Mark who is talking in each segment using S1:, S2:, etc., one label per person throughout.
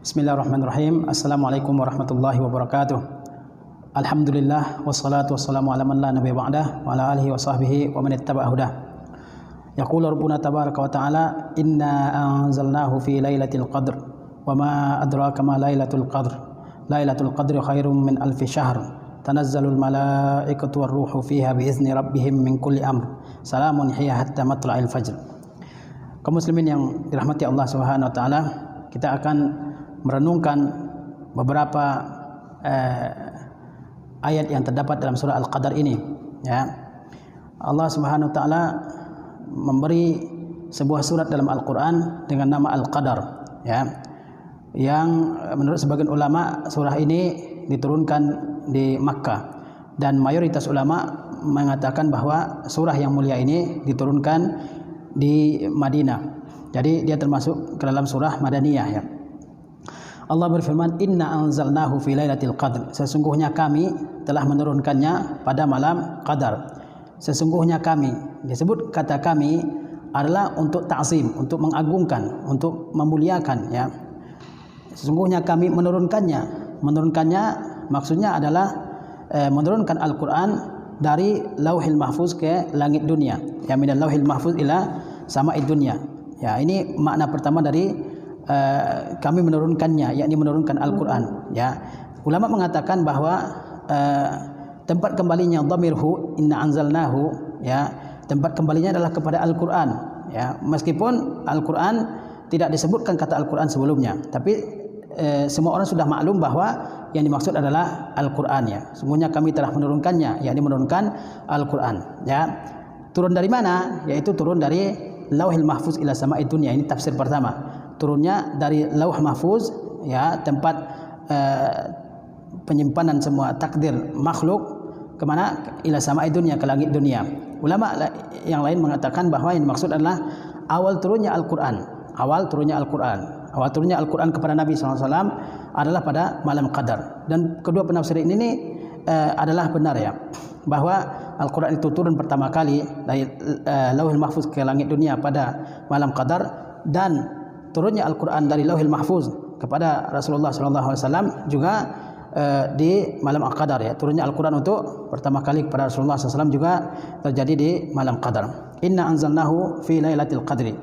S1: Bismillahirrahmanirrahim. Assalamualaikum warahmatullahi wabarakatuh. Alhamdulillah wassalatu wassalamu ala man la nabiyya ba'dah wa ala alihi wa sahbihi wa man ittaba'a hudah. Yaqulu rabbuna tabaraka wa ta'ala inna anzalnahu fi lailatul qadr wa ma adraka ma lailatul qadr. Lailatul qadri khairum min alfi syahr. Tanazzalul malaikatu war ruhu fiha biizni rabbihim min kulli amr. Salamun hiya hatta matla'il fajr. Kaum muslimin yang dirahmati Allah Subhanahu wa taala, kita akan merenungkan beberapa ayat yang terdapat dalam surah Al-Qadar ini, ya. Allah Subhanahu wa taala memberi sebuah surat dalam Al-Qur'an dengan nama Al-Qadar, ya. Yang menurut sebagian ulama surah ini diturunkan di Makkah, dan mayoritas ulama mengatakan bahwa surah yang mulia ini diturunkan di Madinah. Jadi dia termasuk ke dalam surah Madaniyah, ya. Allah berfirman, inna anzalnahu fi lailatul qadr. Sesungguhnya kami telah menurunkannya pada malam qadar. Sesungguhnya kami, disebut kata kami adalah untuk ta'zim, untuk mengagungkan, untuk memuliakan, ya. Sesungguhnya kami menurunkannya. Menurunkannya maksudnya adalah menurunkan Al-Qur'an dari Lauhil Mahfuz ke langit dunia, ya, minal Lauhil Mahfuz ila sama'id dunia. Ya, ini makna pertama dari kami menurunkannya, yakni menurunkan Al-Qur'an, ya. Ulama mengatakan bahwa tempat kembalinya dhamirhu inna anzalnahu, ya, tempat kembalinya adalah kepada Al-Qur'an, ya. Meskipun Al-Qur'an tidak disebutkan kata Al-Qur'an sebelumnya, tapi semua orang sudah maklum bahwa yang dimaksud adalah Al-Qur'an, ya. Sungguhnya kami telah menurunkannya, yakni menurunkan Al-Qur'an, ya. Turun dari mana? Yaitu turun dari Lauhil Mahfuz ila sama'id dunia. Ini tafsir pertama. Turunnya dari Lauh Mahfuz, ya, tempat penyimpanan semua takdir makhluk, kemana? Ila sama'id dunia, ke langit dunia. Ulama yang lain mengatakan bahwa yang dimaksud adalah awal turunnya Al-Qur'an. Awal turunnya Al-Qur'an. Awal turunnya Al-Qur'an kepada Nabi SAW adalah pada malam Qadar. Dan kedua penafsiran ini adalah benar, ya, bahwa Al-Qur'an itu turun pertama kali dari Lauhil Mahfuz ke langit dunia pada malam Qadar, dan turunnya Al-Qur'an dari Lauhil Mahfuz kepada Rasulullah SAW juga di malam Al-Qadar, ya. Turunnya Al-Qur'an untuk pertama kali kepada Rasulullah SAW juga terjadi di malam Qadar. Inna anzalnahu fi lailatul qadri.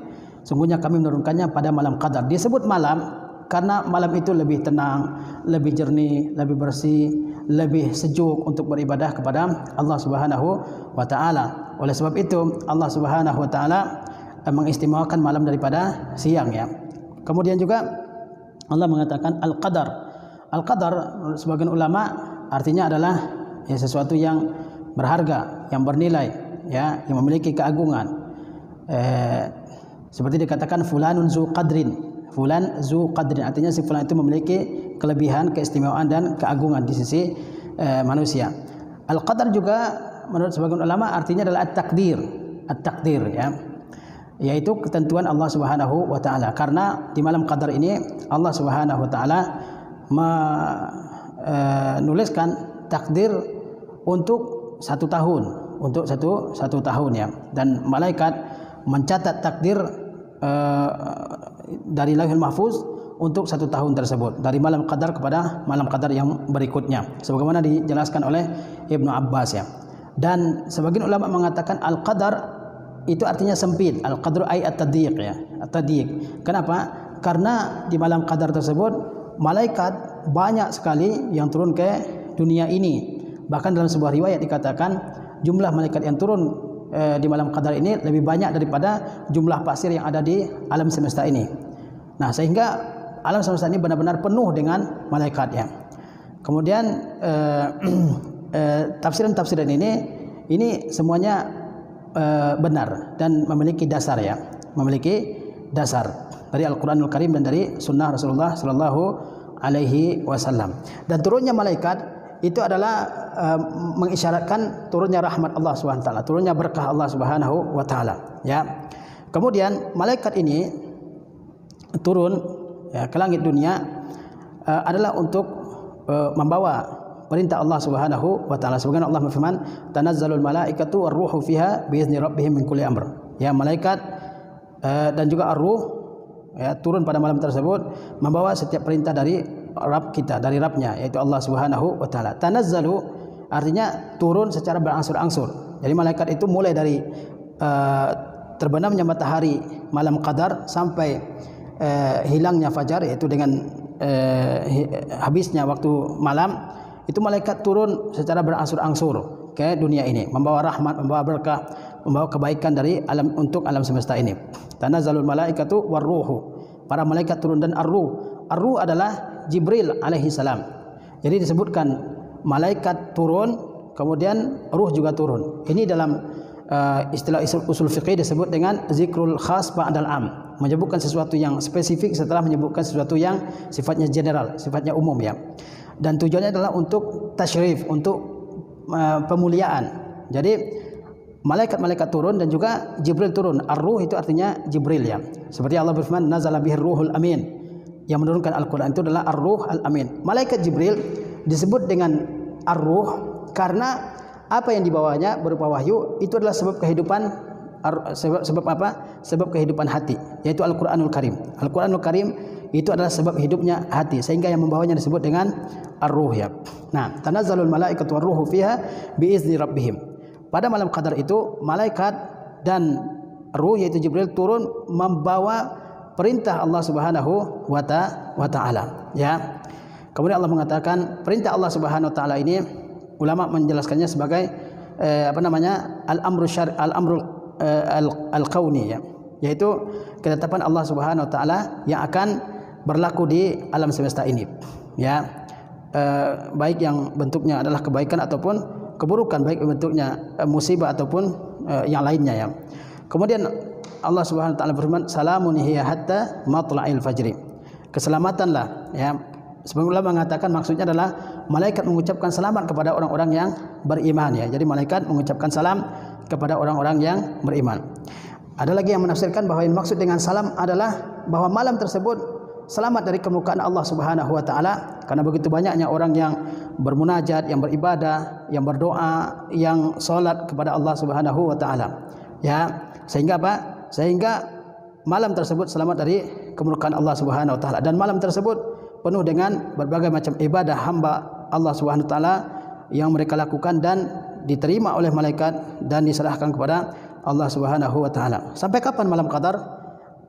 S1: Sungguhnya kami menurunkannya pada malam Qadar. Disebut malam karena malam itu lebih tenang, lebih jernih, lebih bersih, lebih sejuk untuk beribadah kepada Allah Subhanahu wa taala. Oleh sebab itu Allah Subhanahu wa taala mengistimewakan malam daripada siang, ya. Kemudian juga Allah mengatakan Al-Qadar. Al-Qadar sebagian ulama artinya adalah, ya, sesuatu yang berharga, yang bernilai, ya, yang memiliki keagungan. Seperti dikatakan fulanun zu qadrin. Fulan zu qadrin artinya si fulan itu memiliki kelebihan, keistimewaan dan keagungan di sisi manusia. Al-Qadar juga menurut sebagian ulama artinya adalah at-takdir. At-takdir, ya, yaitu ketentuan Allah Subhanahu wa taala. Karena di malam Qadar ini Allah Subhanahu wa taala menuliskan takdir untuk satu tahun, untuk satu tahun, ya. Dan malaikat mencatat takdir dari Lauhil Mahfuz untuk satu tahun tersebut, dari malam Qadar kepada malam Qadar yang berikutnya, sebagaimana dijelaskan oleh Ibnu Abbas, ya. Dan sebagian ulama mengatakan Al-Qadar itu artinya sempit. Al-Qadru ay at-tadyiq, ya, at-tadyiq. Kenapa? Karena di malam Qadar tersebut malaikat banyak sekali yang turun ke dunia ini. Bahkan dalam sebuah riwayat dikatakan jumlah malaikat yang turun di malam Qadar ini lebih banyak daripada jumlah pasir yang ada di alam semesta ini. Nah, sehingga alam semesta ini benar-benar penuh dengan malaikat, ya. Kemudian tafsiran-tafsiran ini semuanya benar dan memiliki dasar, ya, memiliki dasar dari Al-Qur'anul Karim dan dari sunnah Rasulullah sallallahu alaihi wasallam. Dan turunnya malaikat itu adalah mengisyaratkan turunnya rahmat Allah Subhanahu wa taala, turunnya berkah Allah Subhanahu wa taala, ya. Kemudian malaikat ini turun, ya, ke langit dunia adalah untuk membawa perintah Allah Subhanahu wa taala. Sebagaimana Allah berfirman, "Tanazzalul malaikatu war ruhu fiha biizni rabbihim min kulli amr." Ya, malaikat dan juga ar-ruh ya, turun pada malam tersebut membawa setiap perintah dari Rabb kita, dari Rabbnya, yaitu Allah Subhanahu wa taala. Tanazzalu artinya turun secara berangsur-angsur. Jadi malaikat itu mulai dari terbenamnya matahari malam qadar sampai hilangnya fajar, yaitu dengan habisnya waktu malam, itu malaikat turun secara berangsur-angsur ke dunia ini, membawa rahmat, membawa berkah, membawa kebaikan dari alam, untuk alam semesta ini. Tanazzalul malaikatu warruhu, para malaikat turun, dan ar-ruh adalah Jibril alaihi salam. Jadi disebutkan malaikat turun, kemudian ruh juga turun. Ini dalam istilah usul fiqih disebut dengan zikrul khas ba'dal am, menyebutkan sesuatu yang spesifik setelah menyebutkan sesuatu yang sifatnya general, sifatnya umum, ya. Dan tujuannya adalah untuk tasyrif, untuk pemuliaan. Jadi malaikat-malaikat turun dan juga Jibril turun. Ar-ruh itu artinya Jibril, ya. Seperti Allah berfirman, nazala bihir ruhul amin. Yang menurunkan Al-Quran itu adalah ar-ruh al-amin. Malaikat Jibril disebut dengan ar-ruh karena apa yang dibawanya berupa wahyu itu adalah sebab kehidupan. Sebab apa? Sebab kehidupan hati, yaitu Al-Quranul Karim. Al-Quranul Karim itu adalah sebab hidupnya hati, sehingga yang membawanya disebut dengan ar-ruh, ya. Nah, tanazzalul malaikatu war-ruhu fiha biizni rabbihim. Pada malam qadar itu malaikat dan ruh, yaitu Jibril, turun membawa perintah Allah Subhanahu wa taala, ya. Kemudian Allah mengatakan perintah Allah Subhanahu wa taala ini, ulama menjelaskannya sebagai al-amru al-kauni, ya, yaitu ketetapan Allah Subhanahu wa taala yang akan berlaku di alam semesta ini, ya. Baik yang bentuknya adalah kebaikan ataupun keburukan, baik bentuknya musibah ataupun yang lainnya, ya. Kemudian Allah Subhanahu wa taala berfirman, salamun hiya hatta matla'il fajri. Keselamatanlah, ya. Sebagian ulama mengatakan maksudnya adalah malaikat mengucapkan selamat kepada orang-orang yang beriman, ya. Jadi malaikat mengucapkan salam kepada orang-orang yang beriman. Ada lagi yang menafsirkan bahwa yang maksud dengan salam adalah bahwa malam tersebut selamat dari kemukaan Allah Subhanahu wa taala, karena begitu banyaknya orang yang bermunajat, yang beribadah, yang berdoa, yang salat kepada Allah Subhanahu wa taala, ya. Sehingga apa? Sehingga malam tersebut selamat dari kemurkaan Allah Subhanahu wa taala, dan malam tersebut penuh dengan berbagai macam ibadah hamba Allah Subhanahu wa taala yang mereka lakukan dan diterima oleh malaikat dan diserahkan kepada Allah Subhanahu wa taala. Sampai kapan malam qadar?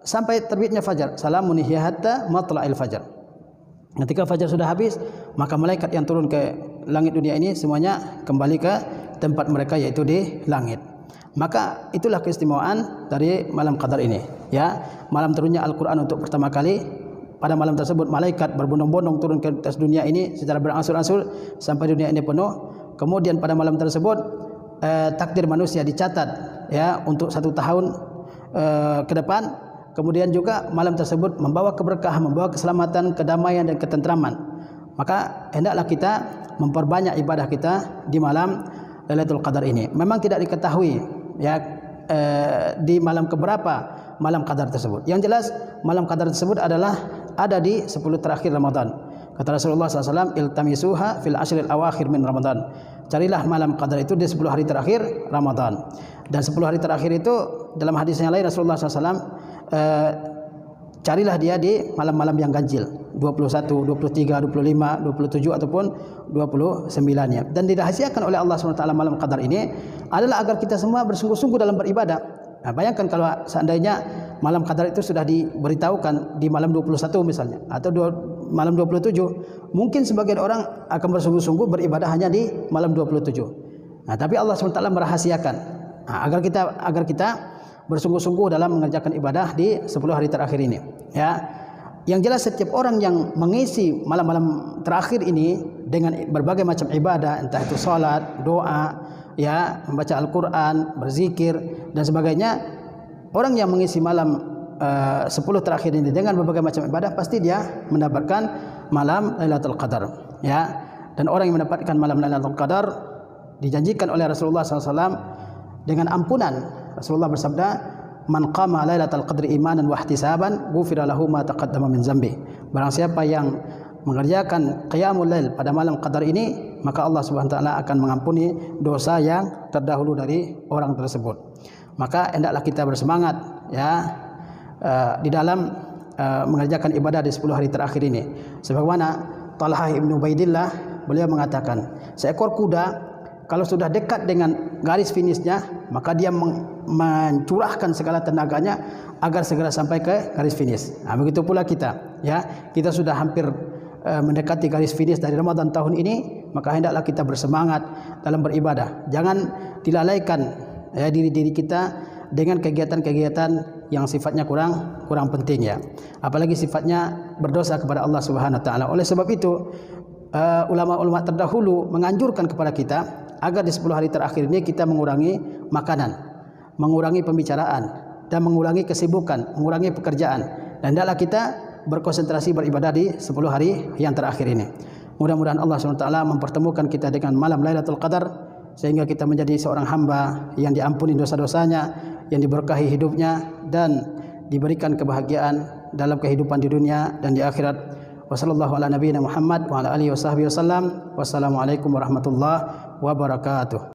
S1: Sampai terbitnya fajar. Salamun hiya hatta matla'il fajar. Ketika fajar sudah habis, maka malaikat yang turun ke langit dunia ini semuanya kembali ke tempat mereka, yaitu di langit. Maka itulah keistimewaan dari malam qadar ini, ya. Malam turunnya Al-Qur'an untuk pertama kali. Pada malam tersebut malaikat berbondong-bondong turun ke atas dunia ini secara berangsur-angsur sampai dunia ini penuh. Kemudian pada malam tersebut takdir manusia dicatat, ya, untuk 1 tahun ke depan. Kemudian juga malam tersebut membawa keberkahan, membawa keselamatan, kedamaian dan ketentraman. Maka hendaklah kita memperbanyak ibadah kita di malam Lailatul Qadar ini. Memang tidak diketahui, ya, di malam keberapa malam qadar tersebut. Yang jelas malam qadar tersebut adalah ada di 10 terakhir Ramadan. Kata Rasulullah SAW, iltamisuha fil ashril awakhir min Ramadan. Carilah malam qadar itu di 10 hari terakhir Ramadan. Dan 10 hari terakhir itu dalam hadis yang lain Rasulullah SAW carilah dia di malam-malam yang ganjil, 21, 23, 25, 27 ataupun 29-nya. Dan dirahasiakan oleh Allah SWT malam qadar ini adalah agar kita semua bersungguh-sungguh dalam beribadah. Nah, bayangkan kalau seandainya malam qadar itu sudah diberitahukan di malam 21 misalnya, atau malam 27, mungkin sebagian orang akan bersungguh-sungguh beribadah hanya di malam 27. Nah, tapi Allah SWT merahasiakan, nah, agar kita bersungguh-sungguh dalam mengerjakan ibadah di 10 hari terakhir ini, ya. Yang jelas setiap orang yang mengisi malam-malam terakhir ini dengan berbagai macam ibadah, entah itu salat, doa, ya, membaca Al-Qur'an, berzikir dan sebagainya, orang yang mengisi malam 10 terakhir ini dengan berbagai macam ibadah, pasti dia mendapatkan malam Lailatul Qadar, ya. Dan orang yang mendapatkan malam Lailatul Qadar dijanjikan oleh Rasulullah SAW dengan ampunan. Rasulullah bersabda, man qama lailatal qadri imanan wa ihtisaban ghufira lahu ma taqaddama min zambi. Barang siapa yang mengerjakan qiyamul lail pada malam qadar ini, maka Allah Subhanahu wa taala akan mengampuni dosa yang terdahulu dari orang tersebut. Maka hendaklah kita bersemangat, ya, di dalam mengerjakan ibadah di 10 hari terakhir ini. Sebagaimana Talhah ibn Ubaidillah, beliau mengatakan, seekor kuda kalau sudah dekat dengan garis finishnya, maka dia mencurahkan segala tenaganya agar segera sampai ke garis finish. Begitu pula kita, ya, kita sudah hampir mendekati garis finish dari Ramadan tahun ini, maka hendaklah kita bersemangat dalam beribadah. Jangan dilalaikan ya diri kita dengan kegiatan-kegiatan yang sifatnya kurang penting, ya. Apalagi sifatnya berdosa kepada Allah Subhanahu wa taala. Oleh sebab itu, ulama-ulama terdahulu menganjurkan kepada kita agar di 10 hari terakhir ini kita mengurangi makanan, mengurangi pembicaraan, dan mengurangi kesibukan, mengurangi pekerjaan. Dan hendaklah kita berkonsentrasi beribadah di 10 hari yang terakhir ini. Mudah-mudahan Allah SWT mempertemukan kita dengan malam Lailatul Qadar, sehingga kita menjadi seorang hamba yang diampuni dosa-dosanya, yang diberkahi hidupnya, dan diberikan kebahagiaan dalam kehidupan di dunia dan di akhirat. Wassallallahu ala nabiyina Muhammad wa ala alihi wasahbihi wasallam. Wassalamualaikum warahmatullahi wabarakatuh.